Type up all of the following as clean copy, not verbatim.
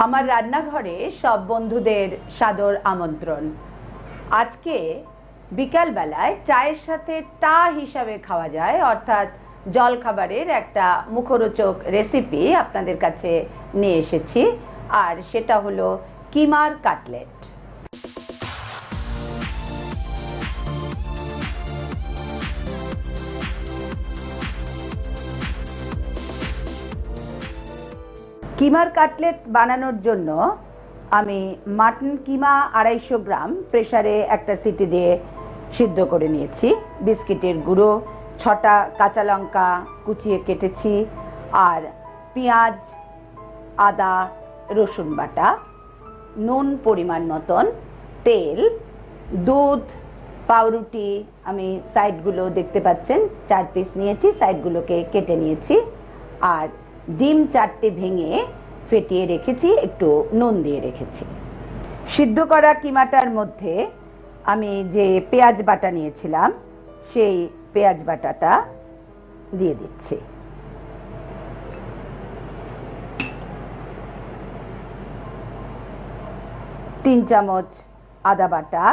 আমার রান্নাঘরে সব বন্ধুদের সাদর আমন্ত্রণ। আজকে বিকালবেলায় চায়ের সাথে টা হিসাবে খাওয়া যায় অর্থাৎ জলখাবারের একটা মুখরোচক রেসিপি আপনাদের কাছে নিয়ে এসেছি, আর সেটা হলো কিমার কাটলেট। কিমার কাটলেট বানানোর জন্য আমি মাটন কিমা 250 গ্রাম প্রেসারে একটা সিটি দিয়ে সিদ্ধ করে নিয়েছি। বিস্কিটের গুঁড়ো, 6টা কাঁচা লঙ্কা কুচিয়ে কেটেছি, আর পেঁয়াজ, আদা, রসুন বাটা, নুন পরিমাণ মতন, তেল, দুধ, পাউরুটি আমি সাইডগুলো দেখতে পাচ্ছেন 4 পিস নিয়েছি, সাইডগুলোকে কেটে নিয়েছি, আর ডিম 4টে ভেঙে ফেটিয়ে রেখেছি, একটু নুন দিয়ে রেখেছি। সিদ্ধ করা কিমাটার মধ্যে আমি যে পেঁয়াজ বাটা নিয়েছিলাম সেই পেঁয়াজ বাটাটা দিয়ে দিচ্ছি। তিন চামচ আদা বাটা,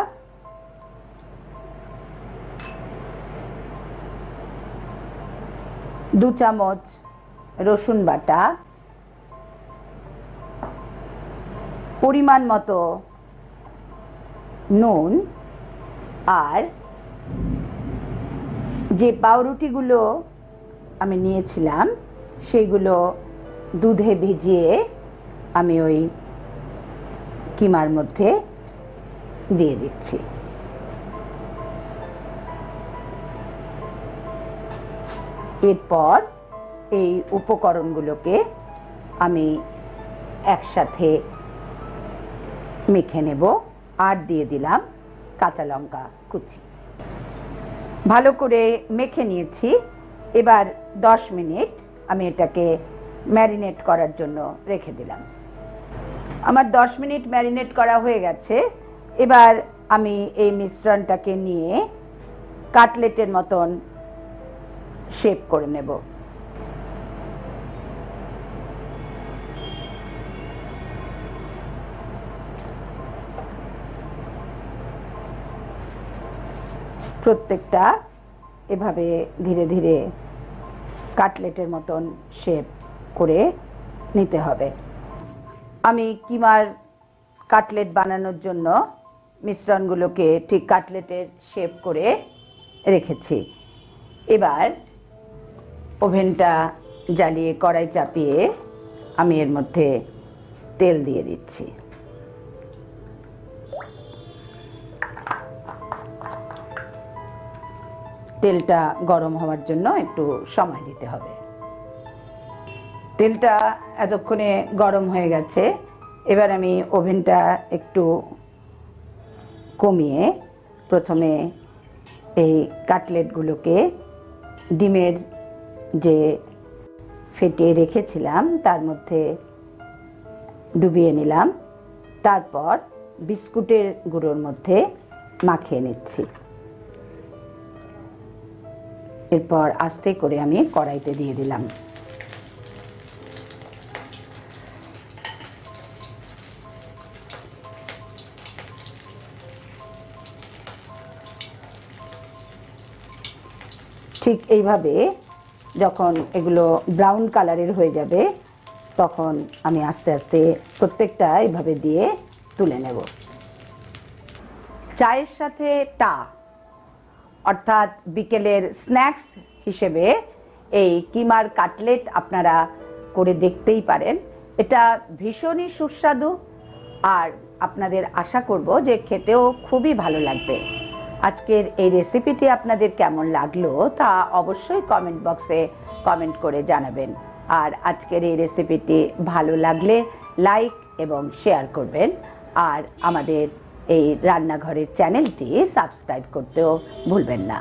2 চামচ রসুন বাটা, পরিমাণ মতো নুন, আর যে পাউরুটিগুলো আমি নিয়েছিলাম সেইগুলো দুধে ভিজিয়ে আমি ওই কিমার মধ্যে দিয়ে দিচ্ছি। এরপর এই উপকরণগুলোকে আমি একসাথে মেখে নেব, আর দিয়ে দিলাম কাঁচা লঙ্কা কুচি। ভালো করে মেখে নিয়েছি। এবার 10 মিনিট আমি এটাকে ম্যারিনেট করার জন্য রেখে দিলাম। আমার 10 মিনিট ম্যারিনেট করা হয়ে গেছে। এবার আমি এই মিশ্রণটাকে নিয়ে কাটলেটের মতন শেপ করে নেব। প্রত্যেকটা এভাবে ধীরে ধীরে কাটলেটের মতন শেপ করে নিতে হবে। আমি কিমার কাটলেট বানানোর জন্য মিশ্রণগুলোকে ঠিক কাটলেটের শেপ করে রেখেছি। এবার ওভেনটা জ্বালিয়ে কড়াই চাপিয়ে আমি এর মধ্যে তেল দিয়ে দিচ্ছি। তেলটা গরম হওয়ার জন্য একটু সময় দিতে হবে। তেলটা এতক্ষণে গরম হয়ে গেছে। এবার আমি ওভেনটা একটু কমিয়ে প্রথমে এই কাটলেটগুলোকে ডিমের যে ফেটিয়ে রেখেছিলাম তার মধ্যে ডুবিয়ে নিলাম, তারপর বিস্কুটের গুঁড়োর মধ্যে মাখিয়ে নিচ্ছি। এরপর আস্তে করে আমি কড়াইতে দিয়ে দিলাম। ঠিক এইভাবে যখন এগুলো ব্রাউন কালারের হয়ে যাবে তখন আমি আস্তে আস্তে প্রত্যেকটা এইভাবে দিয়ে তুলে নেব। চায়ের সাথে টা অর্থাৎ বিকেলের স্ন্যাক্স হিসেবে এই কিমার কাটলেট আপনারা করে দেখতেই পারেন। এটা ভীষণই সুস্বাদু, আর আপনাদের আশা করব যে খেতেও খুবই ভালো লাগবে। আজকের এই রেসিপিটি আপনাদের কেমন লাগলো তা অবশ্যই কমেন্ট বক্সে কমেন্ট করে জানাবেন। আর আজকের এই রেসিপিটি ভালো লাগলে লাইক এবং শেয়ার করবেন, আর আমাদের এই রান্নাঘরের চ্যানেলটি সাবস্ক্রাইব করতেও ভুলবেন না।